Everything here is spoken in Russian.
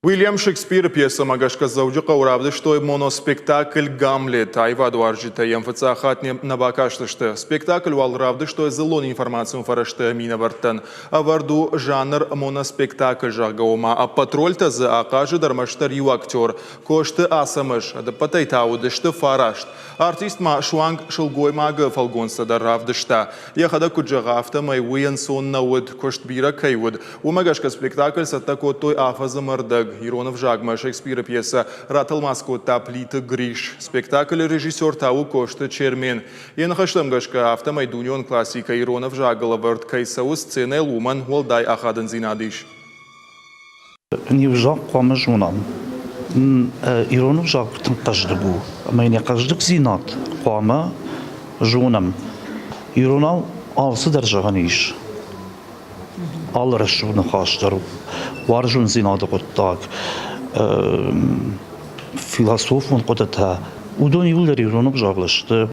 William Shakespeare пьеса «Магашка Заудюка» уравды, что моноспектакль «Гамлет» айваду аржита емфца хатне набакаштышты. Спектакль вал равды, что зелон информацию фарашты минавартан. А варду жанр моноспектакль жагаума, а патрольта за акажи дармаштар ю актер. Кошты асамыш, да патайтауды, что фарашт. Артист ма шуанг шелгой мага фалгонста да равдышта. Ехада куджагафта май уян сон науд коштбира кайвуд. У «Магашка» спектакль сатако той афаза мордаг. Иронов Жагма, Шекспира пьеса «Раталмаско таплита Гриш». Спектакль режиссер Тау Кошта Чермен. Янхаштам Гашка автомайдунион классика Иронов Жагала вард кайсау сцены луман волдай ахадан зинадиш. Нивжак қамыжунам. Иронов Жаг таждыбу. Майне каждык зинат қамы жунам. Иронов алсы даржаган иш. Алрашуны хаштару. Варжун зинады қоттак. Философ он қодата. Удон юлдер Иронов Жаглышты.